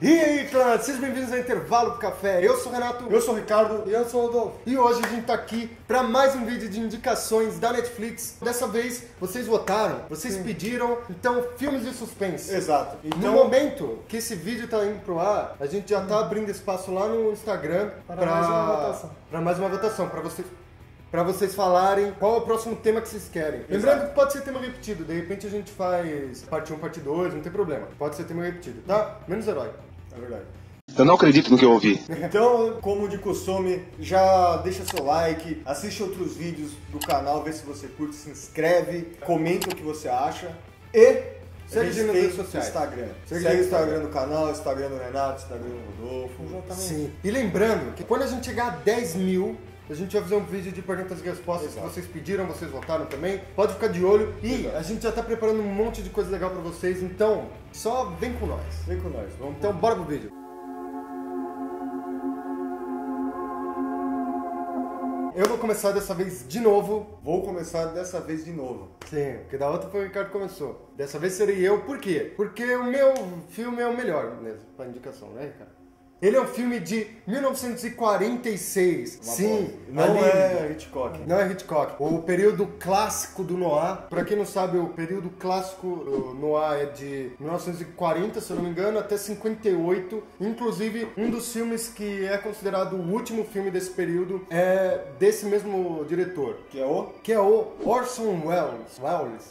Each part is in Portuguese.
E aí, clã, sejam bem-vindos ao Intervalo do Café. Eu sou o Renato. Eu sou o Ricardo. E eu sou o Rodolfo. E hoje a gente tá aqui para mais um vídeo de indicações da Netflix. Dessa vez, vocês votaram, vocês pediram, então, filmes de suspense. Exato. No momento que esse vídeo tá indo pro ar, a gente já tá abrindo espaço lá no Instagram para mais uma votação. Para mais uma votação, para vocês falarem qual é o próximo tema que vocês querem. Lembrando que pode ser tema repetido, de repente a gente faz parte 1, parte 2, não tem problema. Pode ser tema repetido, tá? Menos herói. É verdade. Eu não acredito no que eu ouvi. Então, como de costume, já deixa seu like, assiste outros vídeos do canal, vê se você curte, se inscreve, comenta o que você acha e segue a gente nas redes sociais. Instagram. Segue o Instagram do canal, Instagram do Renato, Instagram do Rodolfo. Exatamente. Sim. E lembrando que quando a gente chegar a 10 mil, a gente vai fazer um vídeo de perguntas e respostas. Exato. Que vocês pediram, vocês votaram também. Pode ficar de olho. E Exato. a gente já tá preparando um monte de coisa legal pra vocês, então só vem com nós. Vem com nós. Vamos Então bora pro vídeo. Eu vou começar dessa vez de novo. Vou começar dessa vez de novo. Sim, porque da outra foi o Ricardo que começou. Dessa vez serei eu, por quê? Porque o meu filme é o melhor mesmo, pra indicação, né, Ricardo? Ele é um filme de 1946. Sim, Não ali- é Hitchcock. Não é Hitchcock. O período clássico do noir. Pra quem não sabe, o período clássico noir é de 1940, se eu não me engano, até 58. Inclusive, um dos filmes que é considerado o último filme desse período é desse mesmo diretor, Que é o... que é o Orson Welles.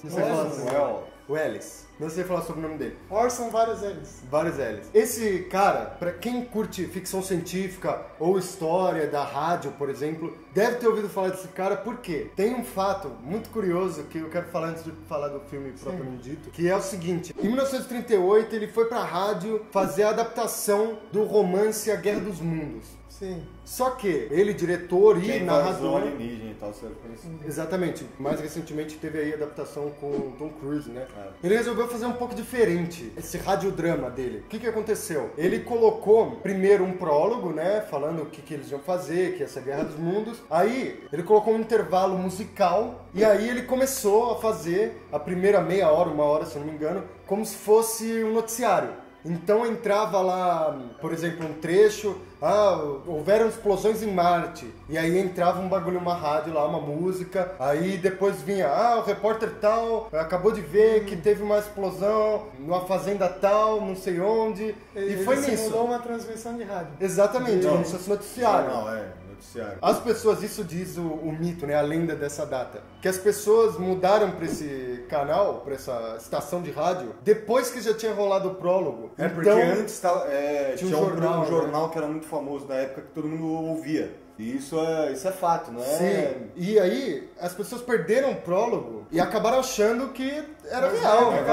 Não sei falar Orson sobre Welles. Welles. Não sei falar sobre o nome dele. Orson vários eles. Vários L's. Esse cara, pra quem curte ficção científica ou história da rádio, por exemplo, deve ter ouvido falar desse cara, porque tem um fato muito curioso que eu quero falar antes de falar do filme propriamente dito, que é o seguinte: em 1938 ele foi pra rádio fazer a adaptação do romance A Guerra dos Mundos. Sim. Só que ele, diretor Que é e invasão narrador... alienígena e tal, você conhece. Exatamente. Mais recentemente teve aí a adaptação com o Tom Cruise, né? É. Ele resolveu fazer um pouco diferente esse radiodrama dele. O que aconteceu? Ele colocou primeiro um prólogo, né? Falando o que eles iam fazer, que ia ser a Guerra dos Mundos. Aí ele colocou um intervalo musical e aí ele começou a fazer a primeira meia hora, 1 hora, se eu não me engano, como se fosse um noticiário. Então entrava lá, por exemplo, um trecho, houveram explosões em Marte, e aí entrava um bagulho, uma rádio lá, uma música, aí depois vinha, o repórter tal acabou de ver que teve uma explosão numa fazenda tal, não sei onde, e foi nisso. Simulou uma transmissão de rádio. Exatamente, como se fosse noticiário. Não, é noticiário. As pessoas, isso diz o mito, né, a lenda dessa data, que as pessoas mudaram pra esse canal, pra essa estação de rádio, depois que já tinha rolado o prólogo. É porque antes tinha um jornal, jornal que era muito famoso na época que todo mundo ouvia. E isso é fato, não é? Sim. E aí, as pessoas perderam o prólogo e acabaram achando que era real. é,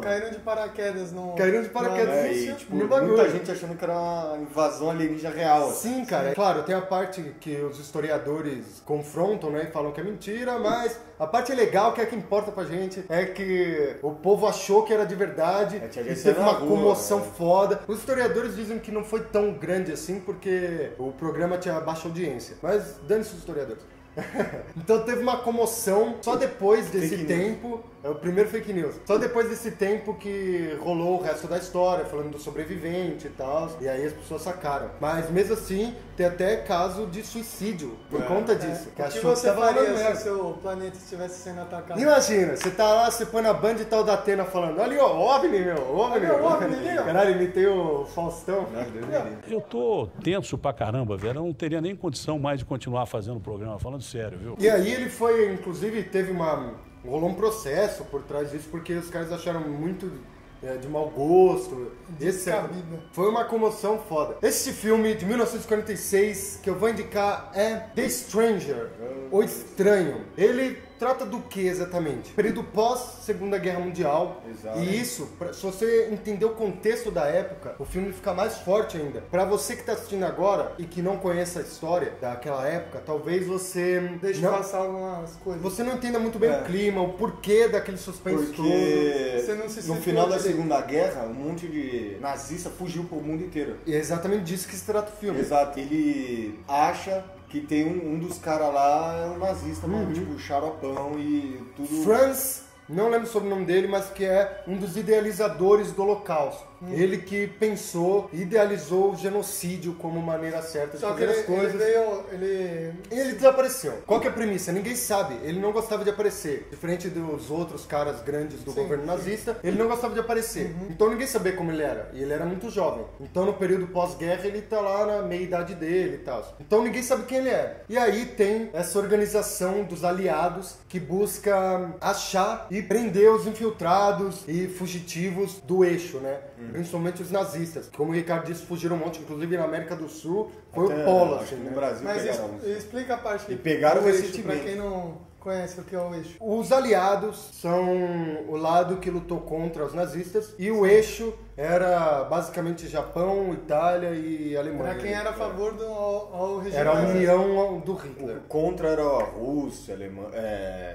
Caíram de paraquedas no... Caíram de paraquedas É, no e, tipo, no bagulho. muita gente achando que era uma invasão alienígena real. Sim, cara. Claro, tem a parte que os historiadores confrontam, né, e falam que é mentira, mas a parte legal, que é a que importa pra gente, é que o povo achou que era de verdade tinha e gente teve na uma rua, comoção né? foda. Os historiadores dizem que não foi tão grande assim, porque o programa tinha baixa audiência. Mas dane-se os historiadores. Então teve uma comoção só depois desse Fake tempo. É o primeiro fake news. Só depois desse tempo que rolou o resto da história, falando do sobrevivente e tal. E aí as pessoas sacaram. Mas mesmo assim, tem até caso de suicídio por conta disso. O que achou você tava faria rolando se o merda. seu planeta estivesse sendo atacado? Imagina, você tá lá, você põe na Band e tá o Datena falando: ali, ó, OVNI, meu, OVNI. Olha o OVNI ali, ó. Caralho, imitei o Faustão. Eu tô tenso pra caramba, velho. Eu não teria nem condição mais de continuar fazendo o programa, falando sério, viu? E aí ele foi, inclusive, rolou um processo por trás disso, porque os caras acharam muito de mau gosto. Descabido. Foi uma comoção foda. Esse filme de 1946 que eu vou indicar é The Stranger, O Estranho. Ele trata do que exatamente? Período pós-Segunda Guerra Mundial. Exato. E isso, se você entender o contexto da época, o filme fica mais forte ainda. Pra você que tá assistindo agora e que não conhece a história daquela época, talvez você Deixa não, passar algumas coisas. você não entenda muito bem É. o clima, o porquê daquele suspense todo. Porque Você não se no sentiu final da direito. Segunda Guerra, um monte de nazista fugiu pro mundo inteiro. E é exatamente disso que se trata o filme. Exato, ele acha que tem um dos caras lá é um nazista, mano, tipo, xaropão e tudo. Franz não lembro sobre o nome dele, mas que é um dos idealizadores do Holocausto. Ele que pensou, idealizou o genocídio como maneira certa de Só que fazer as coisas. ele Desapareceu. Qual que é a premissa? Ninguém sabe. Ele não gostava de aparecer. Diferente dos outros caras grandes do governo nazista, ele não gostava de aparecer. Então ninguém sabia como ele era. E ele era muito jovem. Então no período pós-guerra ele tá lá na meia-idade dele e tal. Então ninguém sabe quem ele é. E aí tem essa organização dos aliados que busca achar e prender os infiltrados e fugitivos do eixo, né? Principalmente os nazistas. Como o Ricardo disse, fugiram um monte, inclusive na América do Sul. Foi Até, o polo, acho assim, que né? no Brasil Mas pegaram. explica a parte E pegaram do eixo, recentemente. pra quem não conhece o que é o eixo. Os aliados são o lado que lutou contra os nazistas e o eixo era basicamente Japão, Itália e Alemanha. Pra quem era a favor ao regime. Era a união do Hitler. O contra era a Rússia,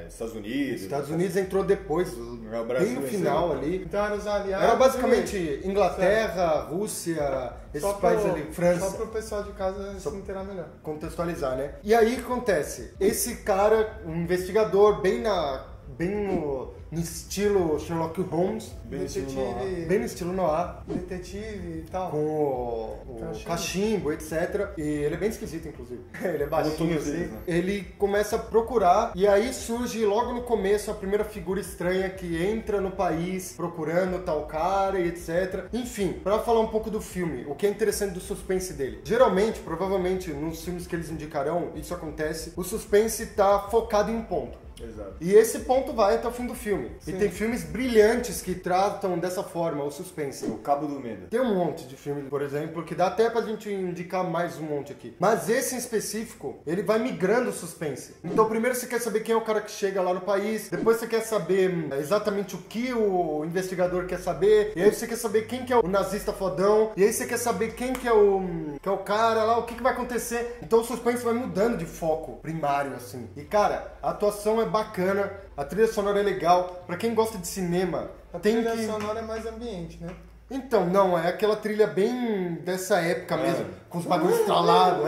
Estados Unidos. Estados Unidos entrou depois, O Brasil bem no final ali. Então eram os aliados. Era e o basicamente eixo. Inglaterra, Rússia, esses Só países pro- ali, Só França. pro pessoal de casa se inteirar melhor. Contextualizar, né? E aí o que acontece? Esse cara, um investigador bem no estilo Sherlock Holmes, Bem no estilo Detetive, bem no estilo noir, detetive e tal. com o cachimbo, etc. E ele é bem esquisito, inclusive. Ele é baixinho, todos assim. eles, né? Ele começa a procurar e aí surge logo no começo a primeira figura estranha que entra no país procurando tal cara e etc. Enfim, pra falar um pouco do filme, o que é interessante do suspense dele. Geralmente, provavelmente, nos filmes que eles indicarão, isso acontece, o suspense tá focado em um ponto. Exato. E esse ponto vai até o fim do filme. Sim. E tem filmes brilhantes que tratam dessa forma, o suspense. O Cabo do Medo. Tem um monte de filmes, por exemplo, que dá até pra gente indicar mais um monte aqui. Mas esse em específico, ele vai migrando o suspense. Então primeiro você quer saber quem é o cara que chega lá no país, depois você quer saber exatamente o que o investigador quer saber, e aí você quer saber quem que é o nazista fodão, e aí você quer saber quem que é o cara lá, o que vai acontecer. Então o suspense vai mudando de foco primário, assim. E cara, a atuação é bacana, a trilha sonora é legal. Pra quem gosta de cinema, A tem trilha que... sonora é mais ambiente, né? Então, não, é aquela trilha bem dessa época mesmo, com os bagulhos estralados,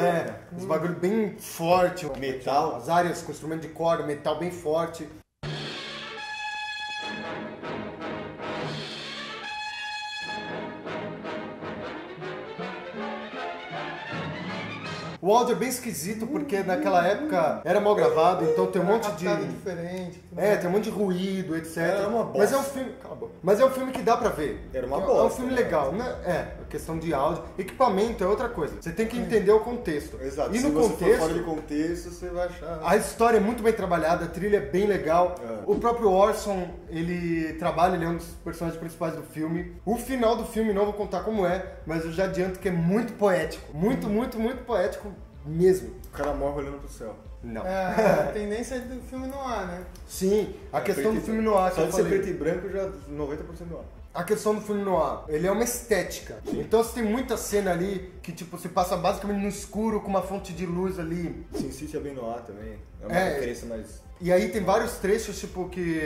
os bagulhos bem forte, Metal. as áreas com instrumento de corda, metal bem forte. O áudio é bem esquisito porque naquela época era mal gravado, então tem um monte de... Captado diferente. tudo tem um monte de ruído, etc. Era uma bosta. Mas é um filme. Cala a boca. Mas é um filme que dá pra ver. Era uma É um bosta, filme né? legal, né? A questão de áudio. Equipamento é outra coisa. Você tem que entender o contexto. Exato. E Se no você for fora de contexto, contexto, você vai achar. a história é muito bem trabalhada, a trilha é bem legal. O próprio Orson, ele trabalha, ele é um dos personagens principais do filme. O final do filme, não vou contar como é, mas eu já adianto que é muito poético. Muito, muito, muito poético mesmo. O cara morre olhando pro céu. Não. É, a tendência do filme no ar, né? Sim, a questão Preto do e filme branco. no ar, que Só eu de ser falei. preto e branco já 90% no ar. A questão do filme noir, ele é uma estética. Então você tem muita cena ali que tipo se passa basicamente no escuro com uma fonte de luz ali. Sin City é bem no ar também. É uma É. referência mais... E aí tem vários trechos tipo que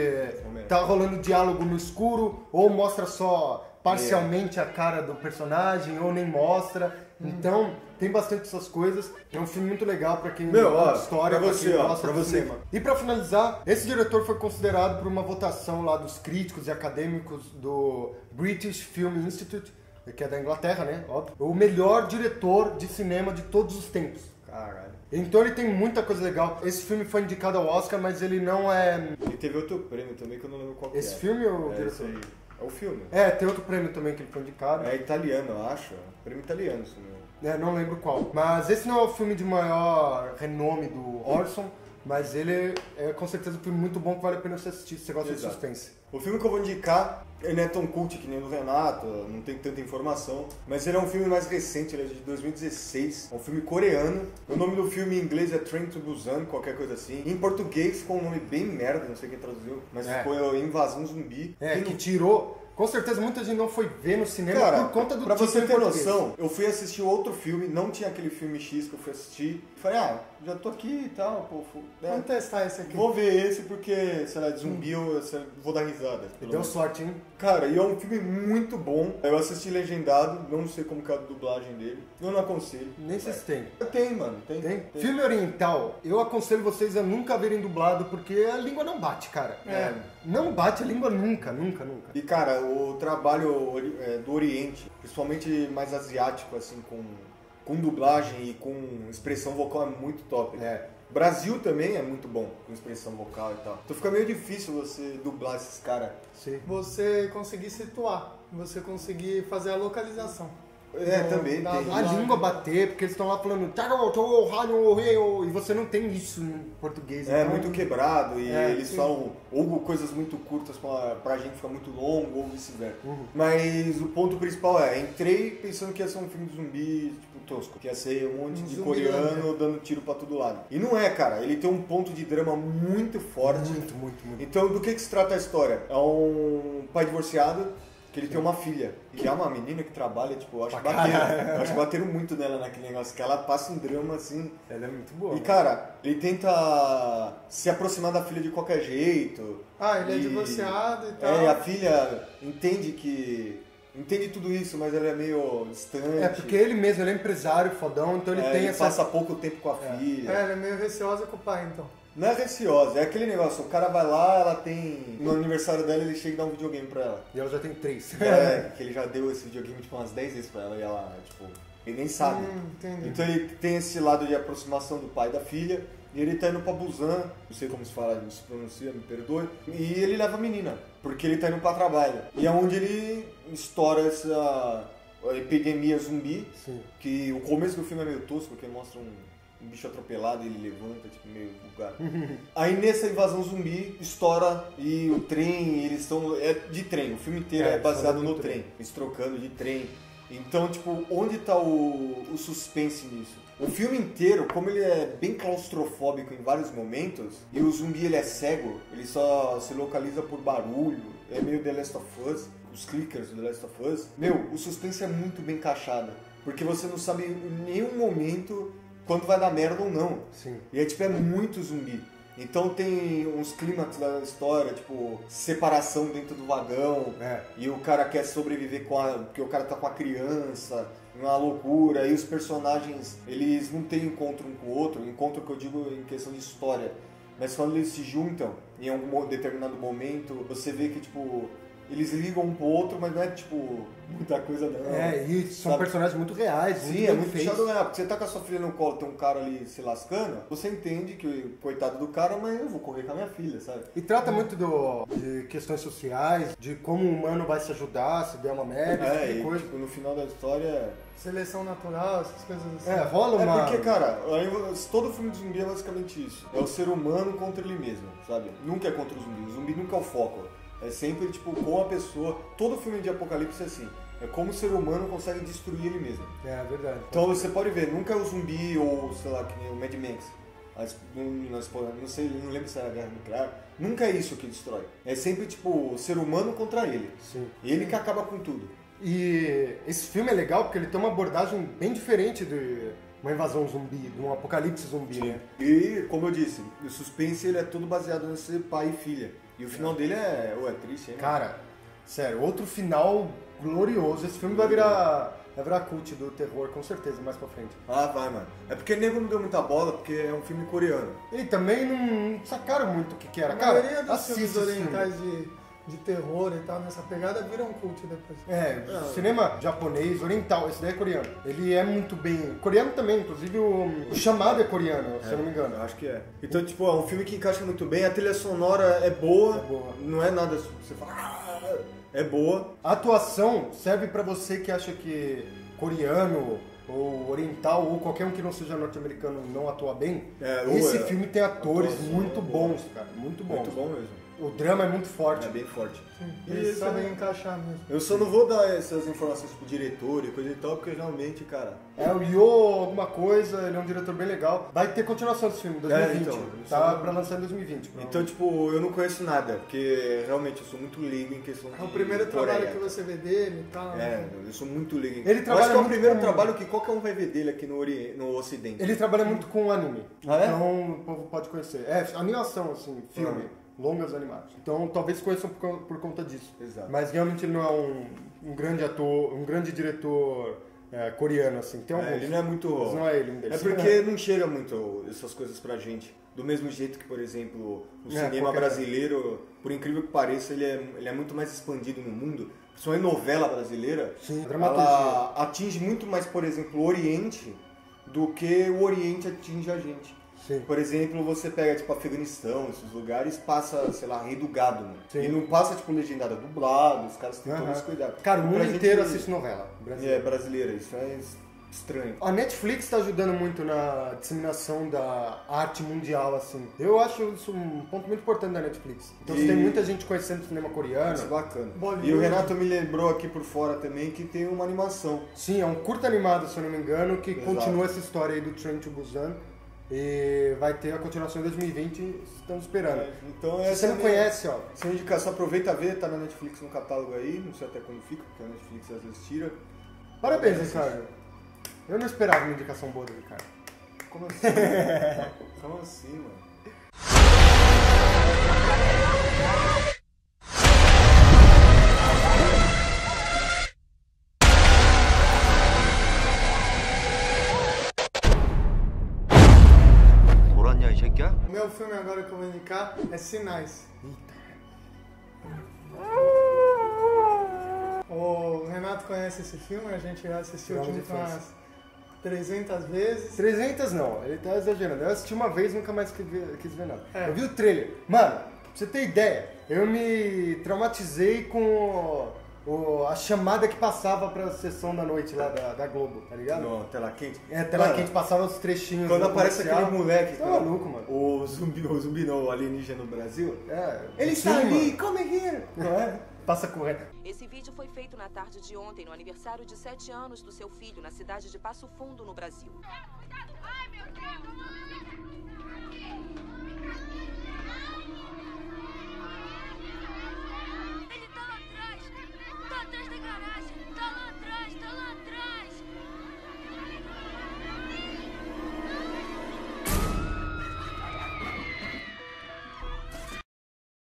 Realmente. tá rolando diálogo no escuro ou mostra só parcialmente a cara do personagem ou nem mostra. Então tem bastante essas coisas. É um filme muito legal pra quem Meu, ó, gosta de história, pra pra você, quem ó, gosta pra de você. cinema. E pra finalizar, esse diretor foi considerado por uma votação lá dos críticos e acadêmicos do British Film Institute, que é da Inglaterra, né? Óbvio. O melhor diretor de cinema de todos os tempos. Caralho. Então ele tem muita coisa legal. Esse filme foi indicado ao Oscar, mas ele não é... E teve outro prêmio também que eu não lembro qual que Esse é. filme ou o É, diretor? esse aí. É o filme. Tem outro prêmio também que ele foi indicado. É italiano, eu acho. Prêmio italiano, se não me engano. Não lembro qual. Mas esse não é o filme de maior renome do Orson, mas ele é com certeza um filme muito bom que vale a pena você assistir se você gosta Exato. de suspense. O filme que eu vou indicar, ele não é tão cult que nem o do Renato, não tem tanta informação, mas ele é um filme mais recente, ele é de 2016, é um filme coreano. O nome do filme em inglês é Train to Busan, qualquer coisa assim. Em português ficou um nome bem merda, não sei quem traduziu, mas ficou Invasão Zumbi. Que tirou... Com certeza muita gente não foi ver no cinema Cara, por conta do pra título você em ter português. noção, eu fui assistir outro filme, não tinha aquele filme X que eu fui assistir. Falei, já tô aqui e tal, pô. Vamos testar esse aqui. Vou ver esse porque, sei lá, de zumbi eu vou dar risada. pelo Deu menos. sorte, hein? Cara, e é um filme muito bom. Eu assisti legendado, não sei como que é a dublagem dele. Eu não aconselho. Nem sei se tem. Tem, mano. Tem. Filme oriental, eu aconselho vocês a nunca verem dublado, porque a língua não bate, cara. Não bate a língua nunca, nunca, nunca. E, cara, o trabalho do Oriente, principalmente mais asiático, assim, com dublagem e com expressão vocal é muito top. Brasil também é muito bom com expressão vocal e tal. Então fica meio difícil você dublar esses caras. Sim. Você conseguir situar, você conseguir fazer a localização. Também da tem. A dublagem. língua bater, porque eles estão lá falando e você não tem isso em português. É então- muito quebrado e eles sim. falam ou coisas muito curtas pra gente ficar muito longo ou vice-versa. Mas o ponto principal entrei pensando que ia ser um filme de zumbi, tipo, tosco. Que ia ser um monte de Zumbi, coreano dando tiro pra todo lado. E não é, cara. Ele tem um ponto de drama muito forte. Muito. Então, do que se trata a história? É um pai divorciado que ele tem uma filha. Que é uma menina que trabalha, tipo, eu acho que bateram muito nela naquele negócio. Que ela passa um drama, assim. Ela é muito boa. E, cara, ele tenta se aproximar da filha de qualquer jeito. Ele é E- divorciado e tal. a filha entende tudo isso, mas ela é meio distante. É, porque ele mesmo, ele é empresário fodão, então ele tem ele essa... passa pouco tempo com a filha. Ela é meio receosa com o pai, então. Não é receosa, é aquele negócio, o cara vai lá, ela tem... No aniversário dela, ele chega e dá um videogame pra ela. E ela já tem 3. Que ele já deu esse videogame, tipo, umas 10 vezes pra ela, e ela, tipo, ele nem sabe. Entendi. Então ele tem esse lado de aproximação do pai e da filha, e ele tá indo pra Busan, não sei como se fala, se pronuncia, me perdoe, e ele leva a menina, porque ele tá indo pra trabalho. E é onde ele estoura essa epidemia zumbi, Sim. que o começo do filme é meio tosco, porque mostra um bicho atropelado e ele levanta, tipo, meio vulgar. Aí nessa invasão zumbi, estoura e o trem, eles estão... É de trem, o filme inteiro é baseado no trem. Eles trocando de trem. Então, tipo, onde tá o suspense nisso? O filme inteiro, como ele é bem claustrofóbico em vários momentos, e o zumbi ele é cego, ele só se localiza por barulho, é meio The Last of Us, os clickers do The Last of Us. Meu, o suspense é muito bem encaixado, porque você não sabe em nenhum momento quando vai dar merda ou não. Sim. E é tipo, é muito zumbi. Então tem uns clímax da história, tipo, separação dentro do vagão, e o cara quer sobreviver porque o cara tá com a criança, uma loucura, e os personagens, eles não têm encontro um com o outro, encontro que eu digo em questão de história, mas quando eles se juntam, em algum determinado momento, você vê que, tipo, eles ligam um pro outro, mas não é, tipo, muita coisa não. E são sabe? personagens muito reais. Sim, é muito fechado, porque você tá com a sua filha no colo, tem um cara ali se lascando, você entende que, coitado do cara, mas eu vou correr com a minha filha, sabe? E trata muito de questões sociais, de como o humano vai se ajudar, se der uma merda, esse tipo de E coisa. tipo, no final da história... Seleção natural, essas coisas assim. Rola uma... porque, cara, todo filme de zumbi é basicamente isso. É o ser humano contra ele mesmo, sabe? Nunca é contra o zumbi nunca é o foco. É sempre, tipo, com a pessoa... Todo filme de apocalipse é assim. É como o ser humano consegue destruir ele mesmo. É verdade. Então você pode ver, nunca é o zumbi ou, sei lá, que nem o Mad Max. Não sei, não lembro se era a guerra nuclear. Nunca é isso que destrói. É sempre, tipo, o ser humano contra ele. Sim. Ele que acaba com tudo. E esse filme é legal porque ele tem uma abordagem bem diferente de uma invasão zumbi, de um apocalipse zumbi, né? E, como eu disse, o suspense ele é todo baseado nesse pai e filha. E o final dele é triste, hein? Cara, sério, outro final glorioso. Esse filme vai virar cult do terror, com certeza, mais pra frente. Ah, vai, mano. É porque nego não deu muita bola, porque é um filme coreano. E também não sacaram muito o que era. A Cara, maioria dos assiste filmes esse filme. orientais de terror e tal, nessa pegada, viram cult depois. Cinema japonês, oriental, esse daí é coreano. Ele é muito bem... Coreano também, inclusive o chamado é coreano, se eu não me engano. Eu acho que é. Então, tipo, é um filme que encaixa muito bem, a trilha sonora é boa, não é nada assim, você fala... "Ah", é boa. A atuação serve pra você que acha que coreano ou oriental ou qualquer um que não seja norte-americano não atua bem. Esse filme tem atores muito bons, cara, muito bons. Muito bom mesmo. O drama é muito forte. É bem forte. Eles sabem encaixar mesmo. Eu só não vou dar essas informações pro diretor e coisa e tal, porque realmente, cara... O Yo alguma coisa, ele é um diretor bem legal. Vai ter continuação desse filme, 2020. então, Tá pra lançar em 2020. Então, tipo, eu não conheço nada, porque realmente eu sou muito leigo em questão de É o primeiro Coreia. trabalho que você vê dele e tal. né? Eu sou muito leigo. Ele Eu trabalha acho que é o muito primeiro com- trabalho que qualquer um vai ver dele aqui no Ocidente. Ele trabalha muito com anime. Ah, é? Então o povo pode conhecer. Animação, assim, filme. Longas animadas. Então talvez conheçam por conta disso. Exato. Mas realmente ele não é um grande ator, um grande diretor coreano, assim. Tem alguns. Ele não é muito... Mas não é ele um deles. É porque não chega muito essas coisas pra gente. Do mesmo jeito que, por exemplo, o cinema brasileiro, por incrível que pareça, ele é muito mais expandido no mundo. Principalmente novela brasileira. Sim, ela atinge muito mais, por exemplo, o Oriente do que o Oriente atinge a gente. Sim. Por exemplo, você pega, tipo, Afeganistão, esses lugares, passa, sei lá, Rei do Gado, né? Sim. E não passa, tipo, legendada dublado, os caras têm todo esse cuidado. Cara, o mundo Pra inteiro gente- assiste novela brasileira. É, brasileira, isso é estranho. A Netflix tá ajudando muito na disseminação da arte mundial, assim. Eu acho isso um ponto muito importante da Netflix. Então, você tem muita gente conhecendo o cinema coreano. Isso é bacana. Bollywood. E o Renato me lembrou aqui por fora também que tem uma animação. Sim, é um curto animado, se eu não me engano, que Exato. continua essa história aí do Train to Busan. E vai ter a continuação em 2020, estamos esperando. Então, Se você não conhece, ó, essa indicação, aproveita a ver, tá na Netflix no catálogo aí, não sei até quando fica, porque a Netflix às vezes tira. parabéns, Ricardo. Eu não esperava uma indicação boa do Ricardo. Como assim? Mano? Como assim, mano? 돌았냐 이 새끼야? O meu filme agora que eu vou indicar é Sinais. O Renato conhece esse filme, a gente já assistiu Filme de junto infância. umas 300 vezes. 300 não, ele tá exagerando. Eu assisti uma vez e nunca mais quis ver nada. É. Eu vi o trailer. Mano, pra você ter ideia, eu me traumatizei com a chamada que passava pra sessão da noite lá da Globo, tá ligado? No tela quente. Tela Mano, quente passava os trechinhos. quando do aparece comercial. aquele moleque, Tá cara, maluco, mano. o zumbi não, o alienígena no Brasil. Ele está sim, ali, mano. come here! Não é? Passa correndo. Esse vídeo foi feito na tarde de ontem, no aniversário de 7 anos do seu filho, na cidade de Passo Fundo, no Brasil. Ai, meu Deus! Ele tá lá atrás! Tá atrás da garagem! Tá lá atrás! Tá lá atrás!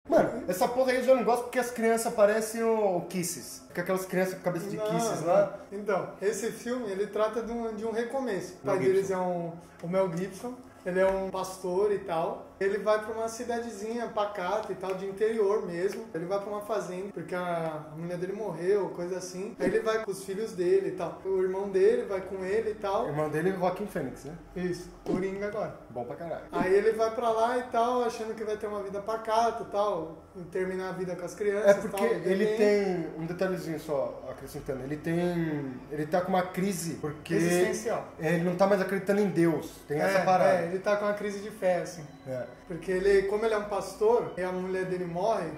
Mano, essa porra aí eu já não gosto porque as crianças parecem o Kisses. Fica aquelas crianças com cabeça de Kisses lá. Então, esse filme, ele trata de um recomeço. O pai Mel deles é o Mel Gibson. Ele é um pastor e tal. Ele vai pra uma cidadezinha pacata e tal, de interior mesmo. Ele vai pra uma fazenda, porque a mulher dele morreu, coisa assim. Aí ele vai com os filhos dele e tal. O irmão dele vai com ele e O tal. irmão dele é Joaquin Phoenix, né? Isso, Coringa agora. Bom pra caralho. Aí ele vai pra lá e tal, achando que vai ter uma vida pacata e tal, e terminar a vida com as crianças. É porque e tal, ele bem tem um detalhezinho só acrescentando. Ele tá com uma crise porque existencial. ele não tá mais acreditando em Deus. Tem essa parada. ele tá com uma crise de fé, assim. É. Porque ele, como ele é um pastor e a mulher dele morre,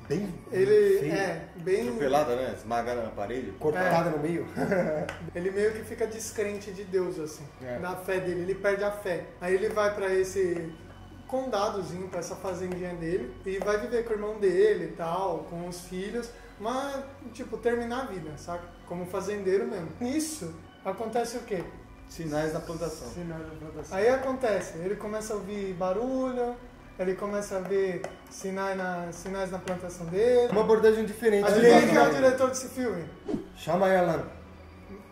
Bem ele feio. bem. Atropelada, né? Esmagada na parede. Cortada no meio. Ele meio que fica descrente de Deus, assim, É. da fé dele, ele perde a fé. Aí ele vai pra esse condadozinho, pra essa fazendinha dele, e vai viver com o irmão dele e tal, com os filhos, mas, tipo, terminar a vida, saca? Como fazendeiro mesmo. Nisso, acontece o quê? Sinais da plantação. Aí acontece, ele começa a ouvir barulho, ele começa a ver sinais na plantação dele. Uma abordagem diferente. Adivinha quem é o diretor desse filme? Shyamalan.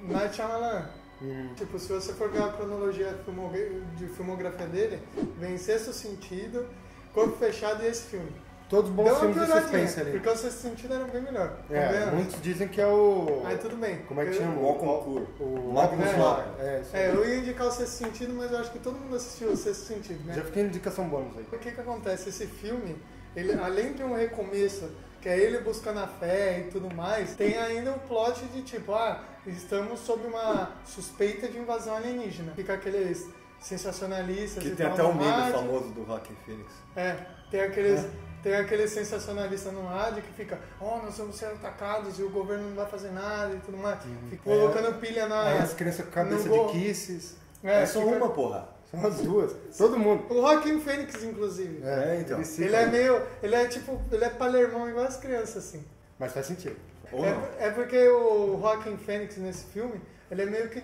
Night Shyamalan. Uhum. Tipo, se você for ver a cronologia de filmografia dele, vem Sexto Sentido, Corpo Fechado e esse filme. Todos bons Deu uma filmes de pioradinha, suspense ali. porque o Sexto Sentido era bem melhor. É, convenhamos. muitos dizem que é o... Aí tudo bem. Como é que Eu- chama? O concurso. O Magnus Magnus Lago. Lago. É, isso aí. eu ia indicar o Sexto Sentido, mas eu acho que todo mundo assistiu o Sexto Sentido, né? Já fiquei em indicação bônus aí. O que que acontece? Esse filme, ele, além de um recomeço, que é ele buscando a fé e tudo mais, tem ainda o plot de tipo, estamos sob uma suspeita de invasão alienígena. Fica aqueles sensacionalistas Que e tem tal até um no meme rádio. famoso do Joaquin Phoenix. Tem aqueles sensacionalistas no rádio que fica, nós vamos ser atacados e o governo não vai fazer nada e tudo mais. Fica colocando pilha na... Aí as crianças com cabeça no gol. de Kisses. É só fica- uma, porra. São as duas. Todo mundo. O Joaquin Phoenix, inclusive. Então. Ele é meio... Ele é palermão igual as crianças, assim. Mas faz sentido. Ou não. É porque o Joaquin Phoenix nesse filme, ele é meio que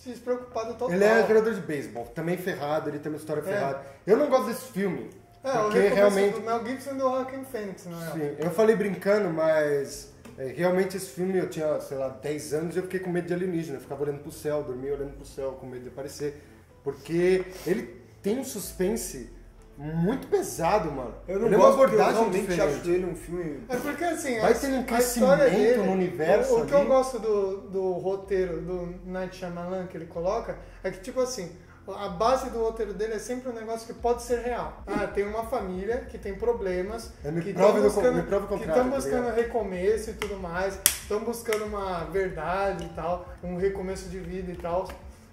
despreocupado total. Ele é jogador de beisebol, também ferrado, ele tem uma história ferrada. Eu não gosto desse filme, o porque recomeço realmente... do Mel Gibson e do Joaquin Phoenix, não é? Sim, eu falei brincando, mas Realmente esse filme, eu tinha, sei lá, 10 anos e eu fiquei com medo de alienígena. Eu ficava olhando pro céu, dormia olhando pro céu, com medo de aparecer. Porque ele tem um suspense muito pesado, mano. Eu não ele gosto é uma porque eu abordagem realmente diferente. acho ele um filme... É porque assim, Vai ter um a história crescimento dele, no universo o que eu ali. gosto do roteiro do Night Shyamalan que ele coloca é que, tipo assim, a base do roteiro dele é sempre um negócio que pode ser real. Tem uma família que tem problemas, Me que prove estão o contrário, tá buscando ligado? recomeço e tudo mais, estão buscando uma verdade e tal, um recomeço de vida e tal.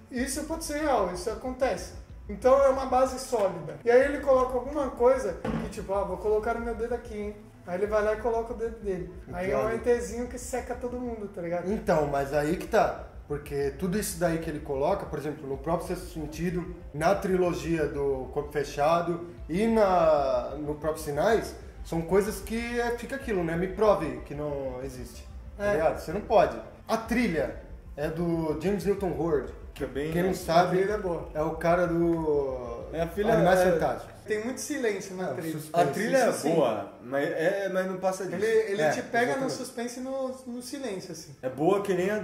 Isso pode ser real, isso acontece. Então é uma base sólida. E aí ele coloca alguma coisa que tipo, vou colocar o meu dedo aqui, hein? Aí ele vai lá e coloca o dedo dele. Aí é um ETzinho que seca todo mundo, tá ligado? Então, mas aí que tá. Porque tudo isso daí que ele coloca, por exemplo, no próprio Sexto Sentido, na trilogia do Corpo Fechado e no próprio Sinais, são coisas que fica aquilo, né? Me prove que não existe. Tá ligado? Você não pode. A trilha é do James Newton Howard. Que é bem... Quem não A sabe, trilha é boa. é o cara do É a filha- Animais é- Fantásticos. Tem muito silêncio na trilha. suspense. A trilha é Isso sim. boa, mas não passa disso. Ele É, te pega no exatamente. suspense e no silêncio, assim. É boa que nem a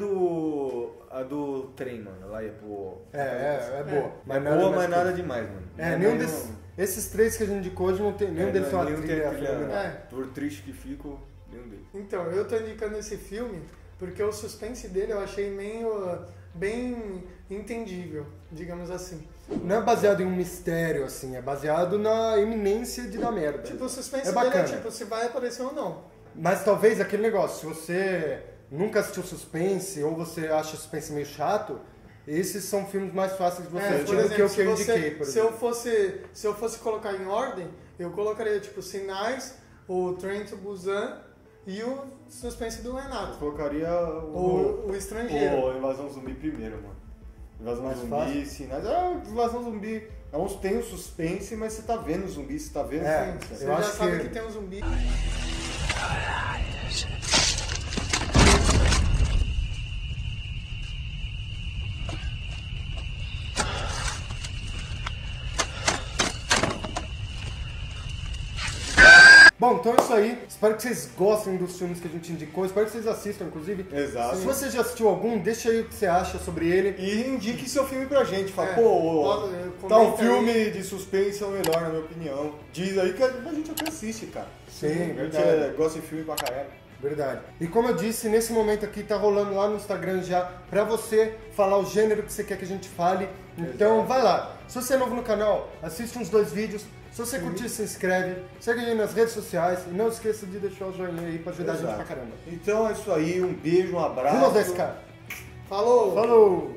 do trem, mano. Lá ia pro... É boa. Mas nada boa, mais mas que nada isso. demais, mano. Nenhum desses... Esses três que a gente indicou hoje, não tem, nenhum deles tem uma trilha fenomenal. É. Por triste que fico, nenhum deles. Então, eu tô indicando esse filme porque o suspense dele eu achei meio bem entendível, digamos assim. Não é baseado em um mistério, assim, é baseado na iminência de dar merda. Tipo, o suspense É dele é bacana. tipo, se vai aparecer ou não. Mas talvez aquele negócio, se você nunca assistiu suspense ou você acha suspense meio chato, esses são filmes mais fáceis de você assistir por do exemplo, que o que se, eu você, indiquei, por se, eu exemplo. se eu fosse colocar em ordem, eu colocaria tipo Sinais, o Train to Busan e o suspense do Eu Renato. colocaria O Estrangeiro. o Invasão Zumbi primeiro, mano. Invasão Mais Zumbi, fácil? Sinais. Invasão Zumbi. Tem o suspense, mas você tá vendo o zumbi, você tá vendo É. o Você suspense. Eu já acho sabe que- que tem um zumbi. Bom, então é isso aí. Espero que vocês gostem dos filmes que a gente indicou. Espero que vocês assistam, inclusive. Exato. Se você já assistiu algum, deixa aí o que você acha sobre ele. E indique seu filme pra gente. Fala, É, tal comenta filme aí. de suspense é o melhor, na minha opinião. Diz aí que a gente até assiste, cara. Sim, A gente verdade. gosta de filme pra caralho. Verdade. E como eu disse, nesse momento aqui tá rolando lá no Instagram já pra você falar o gênero que você quer que a gente fale. Então vai lá. Se você é novo no canal, assiste uns 2 vídeos. Se você curtir, se inscreve. Segue a gente nas redes sociais. E não esqueça de deixar o joinha aí pra ajudar a gente Exato. pra caramba. Então é isso aí. Um beijo, um abraço. Rumo aos 10k. Falou! Falou!